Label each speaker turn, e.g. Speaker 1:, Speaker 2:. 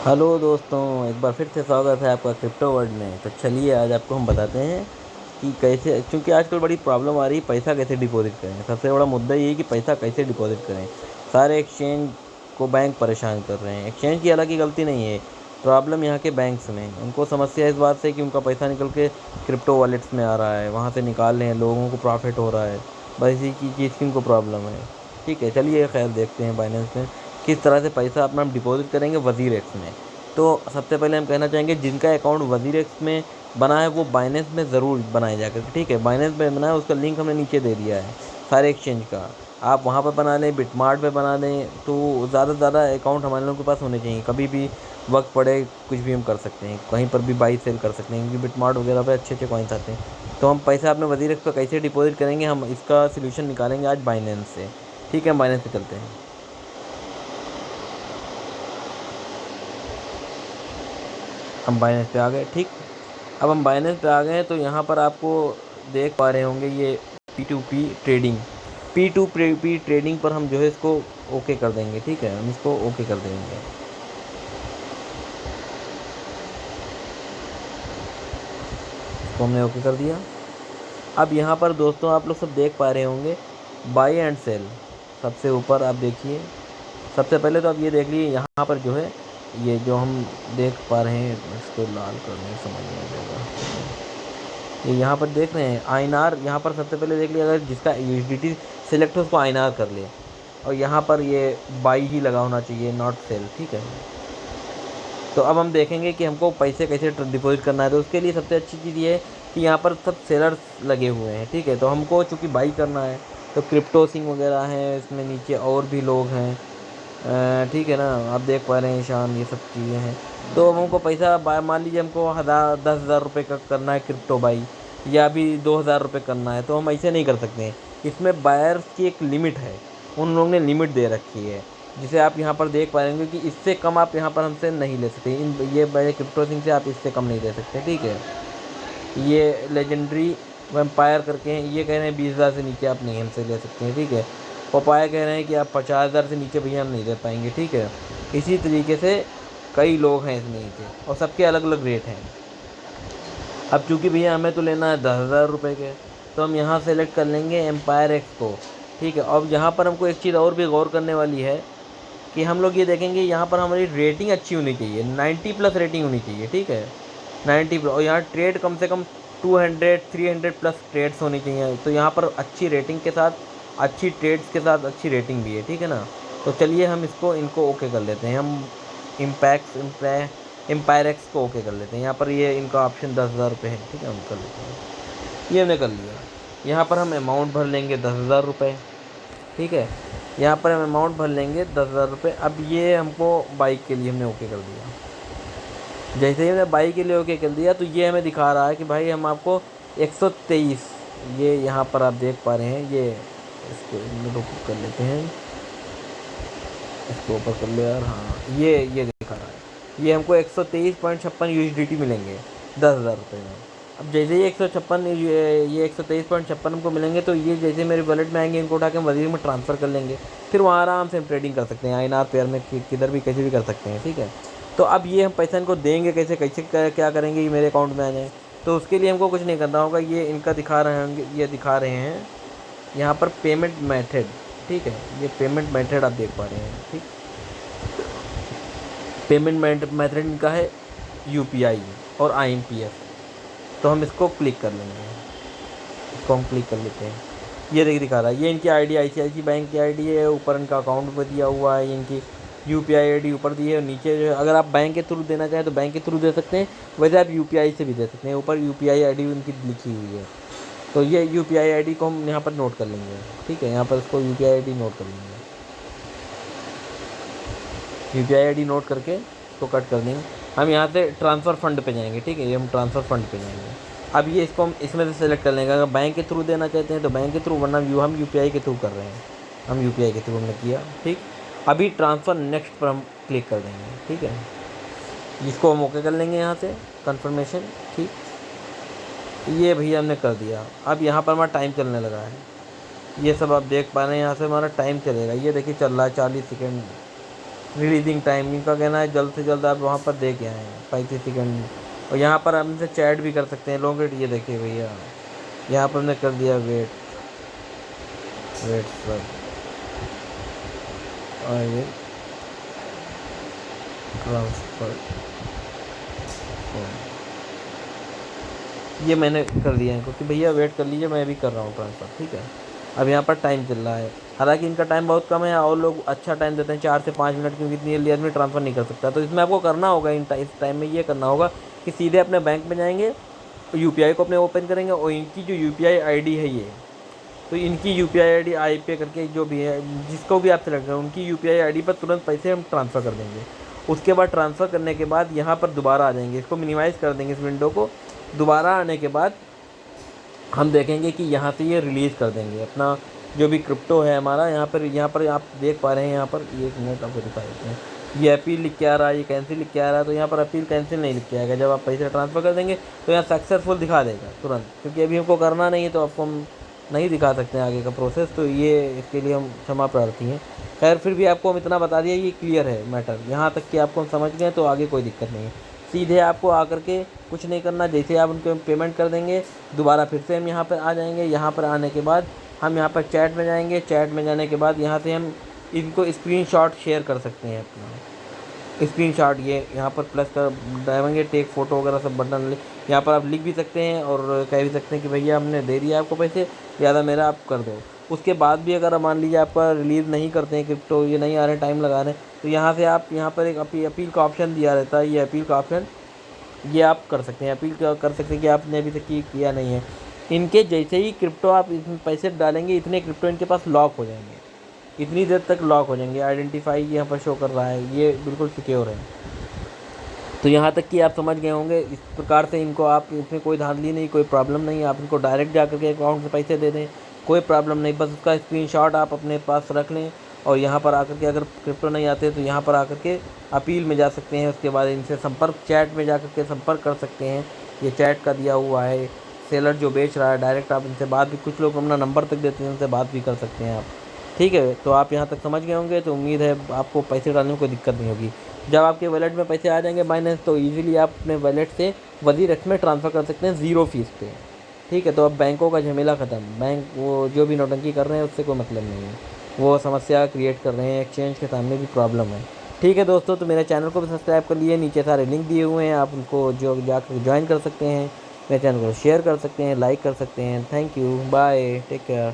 Speaker 1: Hello दोस्तों, एक बार फिर से स्वागत है आपका क्रिप्टो वर्ल्ड में। तो चलिए आज आपको हम बताते हैं कि कैसे, क्योंकि आजकल बड़ी प्रॉब्लम आ रही है पैसा कैसे डिपॉजिट करें। सबसे बड़ा मुद्दा ये है कि पैसा कैसे डिपॉजिट करें। सारे एक्सचेंज को बैंक परेशान कर रहे हैं। एक्सचेंज की हालांकि गलती नहीं है, प्रॉब्लम यहाँ के बैंक्स में। उनको समस्या इस बात से कि उनका पैसा निकल के क्रिप्टो वॉलेट्स में आ रहा है, वहाँ से निकाल रहे हैं, लोगों को प्रॉफिट हो रहा है। बस इसी की चीज़ की उनको प्रॉब्लम है। ठीक है, चलिए खैर देखते हैं बाइनेंस में किस तरह से पैसा अपना हम डिपॉजिट करेंगे वज़ीर एक्स में। तो सबसे पहले हम कहना चाहेंगे जिनका अकाउंट वज़ीर एक्स में बना है वो बाइनेंस में ज़रूर बनाए जाकर। ठीक है, बाइनेंस में बना है, उसका लिंक हमने नीचे दे दिया है सारे एक्सचेंज का। आप वहाँ पर बना लें, बिटमार्ट पे बना लें, तो ज़्यादा से ज़्यादा अकाउंट हमारे लोगों के पास होने चाहिए। कभी भी वक्त पड़े कुछ भी हम कर सकते हैं, कहीं पर भी बाई सेल कर सकते हैं, क्योंकि बिटमार्ट वगैरह पे अच्छे अच्छे कॉइन्स आते हैं। तो हम पैसा अपने वज़ीर एक्स पर कैसे डिपॉजिट करेंगे, हम इसका सोल्यूशन निकालेंगे आज बाइनेंस से। ठीक है, हम बाइनेंस पे चलते हैं। हम बाइनेंस पे आ गए। ठीक, अब हम बाइनेंस पे आ गए हैं तो यहाँ पर आपको देख पा रहे होंगे ये P2P ट्रेडिंग। P2P ट्रेडिंग पर हम जो है इसको ओके कर देंगे। ठीक है, हम इसको ओके कर देंगे। इसको हमने ओके कर दिया। अब यहाँ पर दोस्तों आप लोग सब देख पा रहे होंगे बाई एंड सेल। सबसे ऊपर आप देखिए, सबसे पहले तो आप ये देख लीजिए यहाँ पर जो है ये जो हम देख पा रहे हैं, इसको लाल करने समझ में आ जाएगा। ये यहाँ पर देख रहे हैं आईएनआर। यहाँ पर सबसे पहले देख लिया, अगर जिसका यूएसडीटी सिलेक्ट हो उसको आईएनआर कर ले, और यहाँ पर ये बाई ही लगा होना चाहिए, नॉट सेल। ठीक है, तो अब हम देखेंगे कि हमको पैसे कैसे डिपॉजिट करना है। तो उसके लिए सबसे अच्छी चीज़ ये है कि यहाँ पर सब सेलर्स लगे हुए हैं। ठीक है, तो हमको चूँकि बाई करना है तो क्रिप्टो सिंह वगैरह हैं, इसमें नीचे और भी लोग हैं। ठीक है ना, आप देख पा रहे हैं ईशान, ये सब चीज़ें हैं। तो अब हमको पैसा मान लीजिए हमको 10,000 रुपये का करना है क्रिप्टो बाई, या अभी 2,000 रुपये करना है, तो हम ऐसे नहीं कर सकते हैं। इसमें बायर्स की एक लिमिट है, उन लोगों ने लिमिट दे रखी है, जिसे आप यहाँ पर देख पाएंगे कि इससे कम आप यहाँ पर हमसे नहीं ले सकते। ये बाय क्रिप्टो सिंह से आप इससे कम नहीं ले सकते। ठीक है, ये लेजेंडरी वैम्पायर करके हैं, ये कह रहे हैं 20,000 से नीचे आप नहीं हमसे ले सकते हैं। ठीक है, पपाया कह रहे हैं कि आप 50,000 से नीचे भैया हम नहीं दे पाएंगे। ठीक है, इसी तरीके से कई लोग हैं इसमें नीचे, और सबके अलग अलग रेट हैं। अब चूँकि भैया हमें तो लेना है 10,000 रुपये के, तो हम यहाँ सेलेक्ट कर लेंगे एम्पायर एक्स को। ठीक है, अब यहाँ पर हमको एक चीज़ और भी गौर करने वाली है कि हम लोग ये देखेंगे यहाँ पर हमारी रेटिंग अच्छी होनी चाहिए, 90+ रेटिंग होनी चाहिए। ठीक है, 90+, और यहाँ ट्रेड कम से कम 200-300+ ट्रेड्स होनी चाहिए। तो यहाँ पर अच्छी रेटिंग के साथ, अच्छी ट्रेड्स के साथ अच्छी रेटिंग भी है। ठीक है ना, तो चलिए हम इनको ओके कर लेते हैं। हम एम्पायर एक्स को ओके कर लेते हैं। यहाँ पर ये इनका ऑप्शन 10,000 रुपये है। ठीक है, हम कर लेते हैं, ये हमने कर लिया। यहाँ पर हम अमाउंट भर लेंगे 10,000 रुपये। ठीक है, यहाँ पर हम अमाउंट भर लेंगे 10,000 रुपये। अब ये हमको बाइक के लिए हमने ओके कर दिया। जैसे ही हमने बाई के लिए ओके कर दिया तो ये हमें दिखा रहा है कि भाई हम आपको 123, ये यहाँ पर आप देख पा रहे हैं, ये इसको ऊपर कर लेते हैं, इसको ऊपर कर ले यार। हाँ, ये दिखा रहा है, ये हमको 123.56 यूएसडीटी मिलेंगे 10,000 रुपये में। अब जैसे ही 156 ये 123.56 हमको मिलेंगे, तो ये जैसे मेरे वॉलेट में आएंगे, इनको उठा के हम वजीर में ट्रांसफ़र कर लेंगे। फिर वहाँ आराम से हम ट्रेडिंग कर सकते हैं, आईएनआर पेयर में किधर भी कैसे भी कर सकते हैं। ठीक है, तो अब ये हम पैसा इनको देंगे कैसे, क्या करेंगे ये मेरे अकाउंट में आ जाए। तो उसके लिए हमको कुछ नहीं करना होगा, ये इनका दिखा रहे होंगे, ये दिखा रहे हैं यहाँ पर पेमेंट मेथड। ठीक है, ये पेमेंट मेथड आप देख पा रहे हैं। ठीक, पेमेंट मेथड इनका है यूपीआई और आईएमपीएस। तो हम इसको क्लिक कर लेंगे, इसको हम क्लिक कर लेते हैं। ये देखिए दिखा रहा है, ये इनकी आईडी आईसीआईसी बैंक की आईडी है, ऊपर इनका अकाउंट पर दिया हुआ है, इनकी यूपीआई आईडी ऊपर दी है, नीचे जो है अगर आप बैंक के थ्रू देना चाहें तो बैंक के थ्रू दे सकते हैं, वैसे आप यूपीआई से भी दे सकते हैं। ऊपर यूपीआई आईडी उनकी लिखी हुई है, तो ये यूपीआई आईडी को हम यहाँ पर नोट कर लेंगे। ठीक है, यहाँ पर इसको यूपीआई आईडी नोट कर लेंगे। यूपीआई आईडी नोट करके इसको कट कर देंगे। हम यहाँ से ट्रांसफ़र फ़ंड पे जाएंगे। ठीक है, ये हम ट्रांसफ़र फ़ंड पे जाएंगे। अब ये इसको हम इसमें से सेलेक्ट कर लेंगे, अगर बैंक के थ्रू देना चाहते हैं तो बैंक के थ्रू, वरना हम यूपीआई के थ्रू कर रहे हैं, हम यूपीआई के थ्रू हमने किया। ठीक, अभी ट्रांसफ़र नेक्स्ट पर हम क्लिक कर देंगे। ठीक है, इसको हम ओके कर लेंगे यहाँ से कन्फर्मेशन। ठीक, ये भैया हमने कर दिया। अब यहाँ पर हमारा टाइम चलने लगा है, ये सब आप देख पा रहे हैं, यहाँ से हमारा टाइम चलेगा। ये देखिए चल रहा है 40 सेकेंड, रिलीजिंग टाइम, इनका कहना है जल्द से जल्द आप वहाँ पर दे के आएँ 35 सेकंड। और यहाँ पर हम इनसे चैट भी कर सकते हैं। लॉन्ग वेट, ये देखिए भैया, यहाँ पर हमने कर दिया वेट सर, और ये ट्रांसफर, ये मैंने कर दिया इनको कि भैया वेट कर लीजिए, मैं भी कर रहा हूँ ट्रांसफ़र, ठीक है। अब यहाँ पर टाइम चल रहा है, हालांकि इनका टाइम बहुत कम है और लोग अच्छा टाइम देते हैं 4 से 5 मिनट, क्योंकि इतनी जल्दी आदमी ट्रांसफ़र नहीं कर सकता। तो इसमें आपको करना होगा इस टाइम में ये करना होगा कि सीधे अपने बैंक में जाएंगे, यूपीआई को अपने ओपन करेंगे और इनकी जो यूपीआई आईडी है ये, तो इनकी यूपीआई आईडी आई पे करके जो भी है, जिसको भी आप सेलेक्ट करें उनकी यूपीआई आईडी पर तुरंत पैसे हम ट्रांसफ़र कर देंगे। उसके बाद ट्रांसफ़र करने के बाद यहाँ पर दोबारा आ जाएंगे, इसको मिनिमाइज़ कर देंगे इस विंडो को। दोबारा आने के बाद हम देखेंगे कि यहाँ से ये रिलीज़ कर देंगे अपना जो भी क्रिप्टो है हमारा। यहाँ पर आप देख पा रहे हैं, यहाँ पर एक मिनट आपको दिखा देते हैं, ये अपील लिख के आ रहा है, ये कैंसिल लिख के आ रहा है। तो यहाँ पर अपील कैंसिल नहीं लिख के आएगा, जब आप पैसे ट्रांसफ़र कर देंगे तो यहाँ सक्सेसफुल दिखा देगा तुरंत, क्योंकि अभी हमको करना नहीं है तो आपको हम नहीं दिखा सकते हैं आगे का प्रोसेस, तो ये इसके लिए हम क्षमा प्रार्थी हैं। खैर फिर भी आपको हम इतना बता दिया, ये क्लियर है मैटर, यहाँ तक कि आपको हम समझ गए तो आगे कोई दिक्कत नहीं है। सीधे आपको आकर के कुछ नहीं करना, जैसे आप उनको पेमेंट कर देंगे दोबारा फिर से हम यहाँ पर आ जाएंगे। यहाँ पर आने के बाद हम यहाँ पर चैट में जाएंगे, चैट में जाने के बाद यहाँ से हम इनको स्क्रीनशॉट शेयर कर सकते हैं अपना स्क्रीनशॉट। ये यहाँ पर प्लस कर डालेंगे, टेक फ़ोटो वगैरह सब बटन, यहाँ पर आप लिख भी सकते हैं और कह भी सकते हैं कि भैया हमने दे दिया आपको पैसे, ज़्यादा मेरा आप कर दो। उसके बाद भी अगर मान लीजिए आपका रिलीज़ नहीं करते हैं क्रिप्टो, ये नहीं आ रहे, टाइम लगा रहे हैं, तो यहाँ से आप यहाँ पर एक अपील का ऑप्शन दिया रहता है, ये अपील का ऑप्शन ये आप कर सकते हैं, अपील कर सकते हैं कि आपने अभी तक किया नहीं है। इनके जैसे ही क्रिप्टो आप इसमें पैसे डालेंगे, इतने क्रिप्टो इनके पास लॉक हो जाएंगे, इतनी देर तक लॉक हो जाएंगे। आइडेंटिफाई यहाँ पर शो कर रहा है, ये बिल्कुल सिक्योर है। तो यहाँ तक कि आप समझ गए होंगे। इस प्रकार से इनको आप, इसमें कोई धांधली नहीं, कोई प्रॉब्लम नहीं, आप इनको डायरेक्ट जा कर के अकाउंट से पैसे दे दें, कोई प्रॉब्लम नहीं। बस उसका स्क्रीनशॉट आप अपने पास रख लें और यहाँ पर आकर के अगर क्रिप्टो नहीं आते तो यहाँ पर आकर के अपील में जा सकते हैं। उसके बाद इनसे संपर्क, चैट में जा कर के संपर्क कर सकते हैं, ये चैट का दिया हुआ है। सेलर जो बेच रहा है डायरेक्ट आप इनसे बात भी, कुछ लोग अपना नंबर तक देते हैं, उनसे बात भी कर सकते हैं आप, ठीक है। तो आप यहाँ तक समझ गए होंगे, तो उम्मीद है आपको पैसे डालने में कोई दिक्कत नहीं होगी। जब आपके वॉलेट में पैसे आ जाएंगे बाइनेंस, तो इजीली आप अपने वॉलेट से वजीरक्स में ट्रांसफ़र कर सकते हैं 0 फीस पे, ठीक है। तो अब बैंकों का झमेला ख़त्म, बैंक वो जो भी नौटंकी कर रहे हैं उससे कोई मतलब नहीं है, वो समस्या क्रिएट कर रहे हैं, एक्सचेंज के सामने भी प्रॉब्लम है, ठीक है दोस्तों। तो मेरे चैनल को भी सब्सक्राइब कर लिए, नीचे सारे लिंक दिए हुए हैं, आप उनको जो जाकर ज्वाइन कर सकते हैं, मेरे चैनल को शेयर कर सकते हैं, लाइक कर सकते हैं। Thank you, bye, take care.